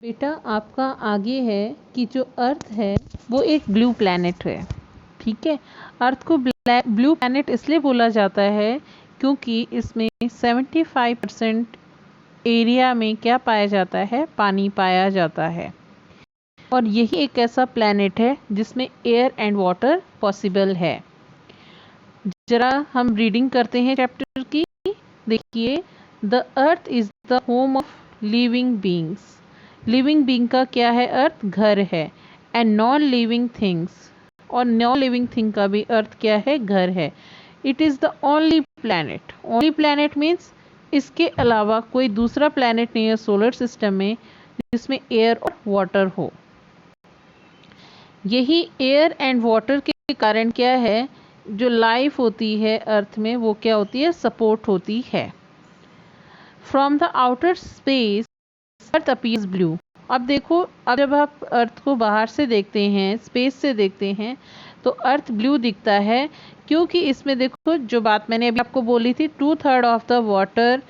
बेटा आपका आगे है कि जो अर्थ है वो एक ब्लू प्लैनेट है। ठीक है, अर्थ को ब्लू प्लैनेट इसलिए बोला जाता है क्योंकि इसमें 75% एरिया में क्या पाया जाता है, पानी पाया जाता है। और यही एक ऐसा प्लैनेट है जिसमें एयर एंड वाटर पॉसिबल है। जरा हम रीडिंग करते हैं चैप्टर की। देखिए, the earth is the home of living beings. Living being का क्या है अर्थ, घर है। एंड नॉन लिविंग थिंग्स, और नॉन लिविंग थिंग का भी अर्थ क्या है, घर है। It is the only planet. Only planet means इसके अलावा कोई दूसरा प्लैनेट नहीं है सोलर सिस्टम में जिसमें एयर और वाटर हो। यही एयर एंड वाटर के कारण क्या है, जो लाइफ होती है अर्थ में वो क्या होती है, सपोर्ट होती है। From the outer space earth appears blue. अब देखो, अब जब आप अर्थ को बाहर से देखते हैं, स्पेस से देखते हैं, तो अर्थ ब्लू दिखता है क्योंकि इसमें देखो जो बात मैंने अभी आपको बोली थी, 2/3 ऑफ द वाटर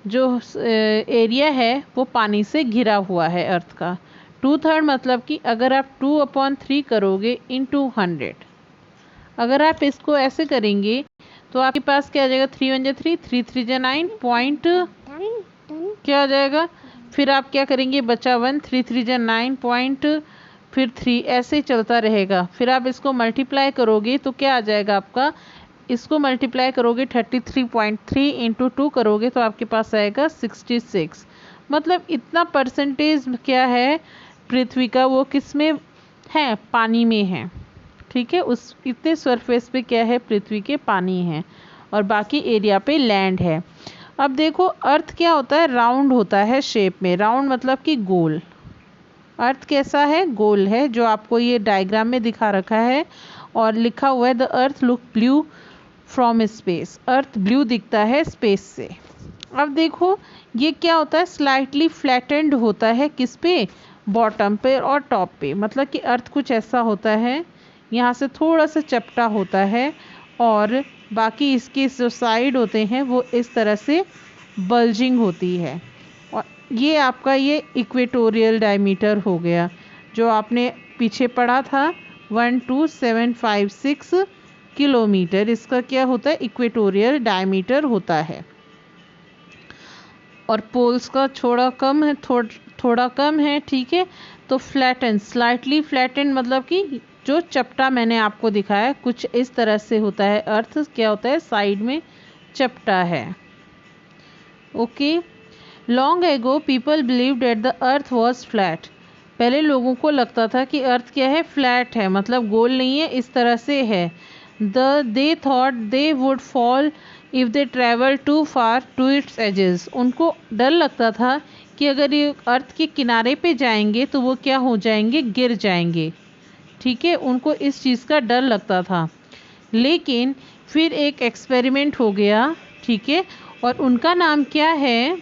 जो एरिया है वो पानी से घिरा हुआ है अर्थ का। 2/3 मतलब कि अगर आप 2/3 करोगे इंटू 100, अगर आप इसको ऐसे करेंगे तो आपके पास क्या आ जाएगा, 3 1 3, 3 3 9 पॉइंट क्या आ जाएगा। फिर आप क्या करेंगे, बचा 1, 3 3 9 पॉइंट, फिर 3, ऐसे चलता रहेगा। फिर आप इसको मल्टीप्लाई करोगे तो क्या आ जाएगा आपका, इसको मल्टीप्लाई करोगे 33.3 इंटू 2 करोगे तो आपके पास आएगा 66। मतलब इतना परसेंटेज क्या है पृथ्वी का, वो किस में है, पानी में है। ठीक है, उस इतने सरफेस पे क्या है, पृथ्वी के पानी है, और बाकी एरिया पे लैंड है। अब देखो, अर्थ क्या होता है, राउंड होता है शेप में। राउंड मतलब कि गोल। अर्थ कैसा है, गोल है, जो आपको ये डायग्राम में दिखा रखा है और लिखा हुआ है the earth look blue from space. Earth blue दिखता है स्पेस से। अब देखो, ये क्या होता है, स्लाइटली फ्लैटेंड होता है किस पे, बॉटम पे और टॉप पे। मतलब कि अर्थ कुछ ऐसा होता है, यहाँ से थोड़ा सा चपटा होता है और बाकी इसके जो साइड होते हैं वो इस तरह से बल्जिंग होती है। और ये आपका ये इक्वेटोरियल डायमीटर हो गया, जो आपने पीछे पढ़ा था 12756 किलोमीटर। इसका क्या होता है, इक्वेटोरियल डायमीटर होता है। और पोल्स का थोड़ा कम है, थोड़ा कम है। ठीक है, तो फ्लैटन, स्लाइटली फ्लैटन मतलब कि जो चपटा मैंने आपको दिखाया कुछ इस तरह से होता है। अर्थ क्या होता है, साइड में चपटा है। Okay, long ago people believed that the earth was flat. पहले लोगों को लगता था कि अर्थ क्या है, फ्लैट है, मतलब गोल नहीं है, इस तरह से है। They thought they would fall if they travel too far to its edges. उनको डर लगता था कि अगर ये अर्थ के किनारे पे जाएंगे तो वो क्या हो जाएंगे, गिर जाएंगे। ठीक है, उनको इस चीज़ का डर लगता था। लेकिन फिर एक एक्सपेरिमेंट हो गया। ठीक है, और उनका नाम क्या है,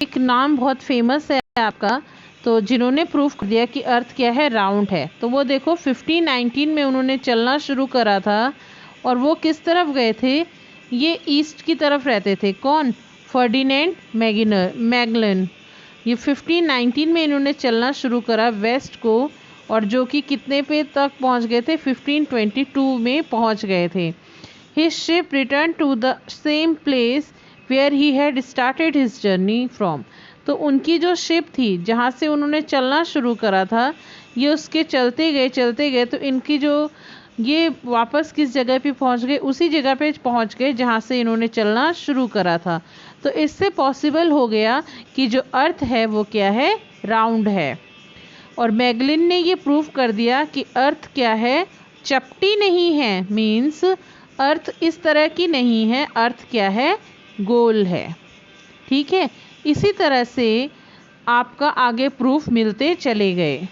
एक नाम बहुत फेमस है आपका, तो जिन्होंने प्रूफ कर दिया कि अर्थ क्या है, राउंड है। तो वो देखो 1519 में उन्होंने चलना शुरू करा था। और वो किस तरफ गए थे, ये ईस्ट की तरफ रहते थे। कौन, फर्डिनेंड मैगलन। ये 1519 में इन्होंने चलना शुरू करा वेस्ट को, और जो कि कितने पे तक पहुंच गए थे, 1522 में पहुंच गए थे। His ship return to the same place where he had started his journey from. तो उनकी जो शिप थी जहाँ से उन्होंने चलना शुरू करा था, ये उसके चलते गए तो इनकी जो ये वापस किस जगह पे पहुँच गए, उसी जगह पे पहुँच गए जहाँ से इन्होंने चलना शुरू करा था। तो इससे पॉसिबल हो गया कि जो अर्थ है वो क्या है, राउंड है। और मैगलिन ने ये प्रूव कर दिया कि अर्थ क्या है, चपटी नहीं है। मीन्स अर्थ इस तरह की नहीं है, अर्थ क्या है, गोल है। ठीक है, इसी तरह से आपका आगे प्रूफ मिलते चले गए।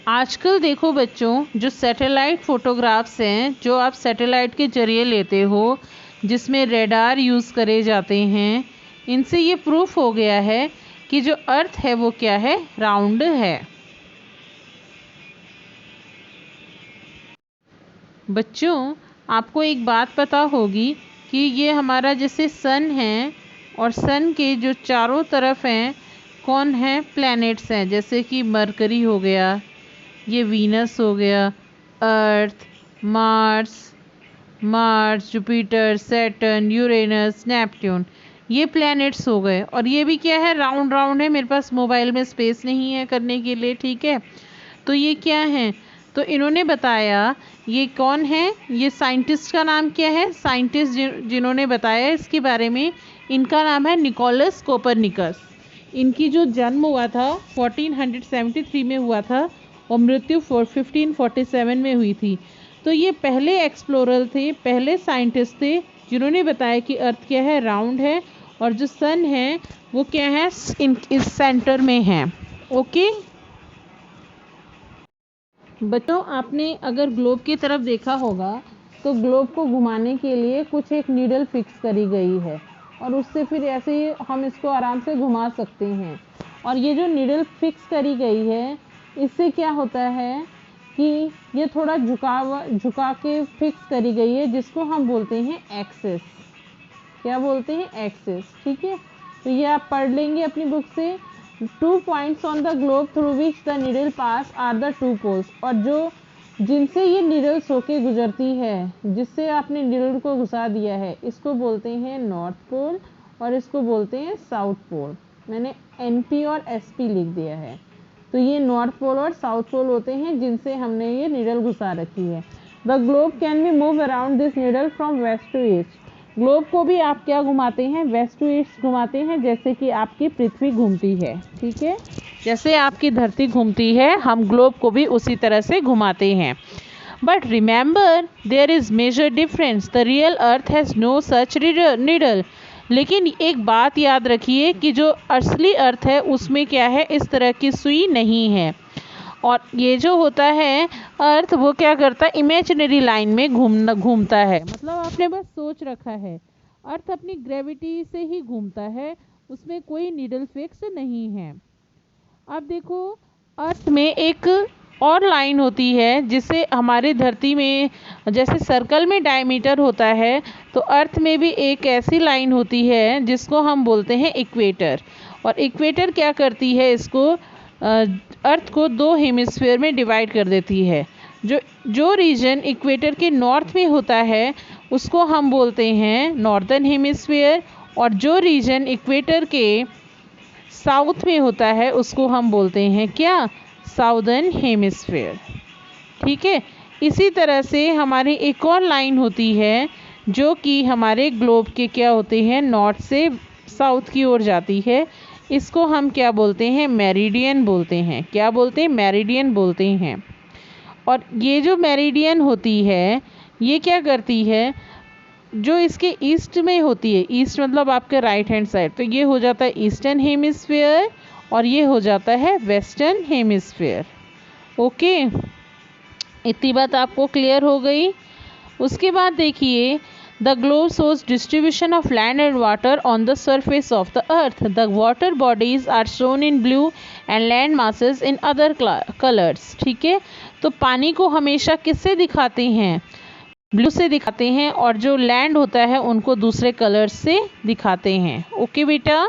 आजकल देखो बच्चों, जो सैटेलाइट फ़ोटोग्राफ्स हैं, जो आप सैटेलाइट के ज़रिए लेते हो, जिसमें रेडार यूज़ करे जाते हैं, इनसे ये प्रूफ हो गया है कि जो अर्थ है वो क्या है, राउंड है। बच्चों, आपको एक बात पता होगी कि ये हमारा जैसे सन है और सन के जो चारों तरफ हैं कौन है, प्लैनेट्स हैं, जैसे कि मरकरी हो गया, ये वीनस हो गया, earth, Mars, Jupiter, Saturn, Uranus, Neptune, ये प्लैनेट्स हो गए। और ये भी क्या है, राउंड राउंड है, मेरे पास मोबाइल में स्पेस नहीं है करने के लिए, ठीक है। तो ये क्या है, तो इन्होंने बताया, ये कौन है, ये साइंटिस्ट का नाम क्या है, साइंटिस्ट जिन्होंने बताया इसके बारे में, इनका नाम है निकोलस कोपरनिकस। इनकी जो जन्म हुआ था 1473 में हुआ था और मृत्यु 1547 में हुई थी। तो ये पहले एक्सप्लोरर थे, पहले साइंटिस्ट थे जिन्होंने बताया कि अर्थ क्या है, राउंड है, और जो सन है वो क्या है, इस सेंटर में है। ओके बच्चों, आपने अगर ग्लोब की तरफ देखा होगा तो ग्लोब को घुमाने के लिए कुछ एक नीडल फिक्स करी गई है और उससे फिर ऐसे ही हम इसको आराम से घुमा सकते हैं। और ये जो नीडल फिक्स करी गई है, इससे क्या होता है कि ये थोड़ा झुका के फिक्स करी गई है, जिसको हम बोलते हैं एक्सिस। क्या बोलते हैं, एक्सिस, ठीक है। तो ये आप पढ़ लेंगे अपनी बुक से। 2 points on the globe through which the needle pass are the 2 poles। और जो जिनसे ये नीडल्स होके गुजरती है, जिससे आपने नीडल को घुसा दिया है, इसको बोलते हैं नॉर्थ पोल और इसको बोलते हैं साउथ पोल। मैंने NP और SP लिख दिया है। तो ये नॉर्थ पोल और साउथ पोल होते हैं जिनसे हमने ये नीडल घुसा रखी है। The globe can be move around this needle from west to east. Globe को भी आप क्या घुमाते हैं, वेस्ट टू ईस्ट घुमाते हैं, जैसे कि आपकी पृथ्वी घूमती है, ठीक है। जैसे आपकी धरती घूमती है, हम ग्लोब को भी उसी तरह से घुमाते हैं। But remember there is major difference, the real earth has no such needle. लेकिन एक बात याद रखिए कि जो असली अर्थ है उसमें क्या है, इस तरह की सुई नहीं है। और ये जो होता है अर्थ, वो क्या करता है, इमेजिनरी लाइन में घूमता है। मतलब आपने बस सोच रखा है, अर्थ अपनी ग्रेविटी से ही घूमता है, उसमें कोई नीडल फिक्स नहीं है। अब देखो, अर्थ में एक और लाइन होती है जिसे हमारी धरती में जैसे सर्कल में डायमीटर होता है, तो अर्थ में भी एक ऐसी लाइन होती है जिसको हम बोलते हैं इक्वेटर। और इक्वेटर क्या करती है, इसको अर्थ को 2 हेमिस्फीयर में डिवाइड कर देती है। जो रीजन इक्वेटर के नॉर्थ में होता है उसको हम बोलते हैं नॉर्दर्न हेमिस्फीयर, और जो रीजन इक्वेटर के साउथ में होता है उसको हम बोलते हैं क्या, साउदर्न हेमिस्फीयर, ठीक है। इसी तरह से हमारी एक और लाइन होती है जो कि हमारे ग्लोब के क्या होते हैं, नॉर्थ से साउथ की ओर जाती है। इसको हम क्या बोलते हैं, मेरिडियन बोलते हैं। क्या बोलते हैं, मेरिडियन बोलते हैं। और ये जो मेरिडियन होती है, ये क्या करती है, जो इसके ईस्ट में होती है, ईस्ट मतलब आपके राइट हैंड साइड, तो ये हो जाता है ईस्टर्न हेमिस्फीयर और ये हो जाता है वेस्टर्न हेमिस्फीयर। ओके, इतनी बात आपको क्लियर हो गई। उसके बाद देखिए, the globe shows distribution of land and water on the surface of the earth. The water bodies are shown in blue and land masses in other colors। ठीक है, तो पानी को हमेशा किससे दिखाते हैं, ब्लू से दिखाते हैं, और जो लैंड होता है उनको दूसरे कलर्स से दिखाते हैं। ओके बेटा।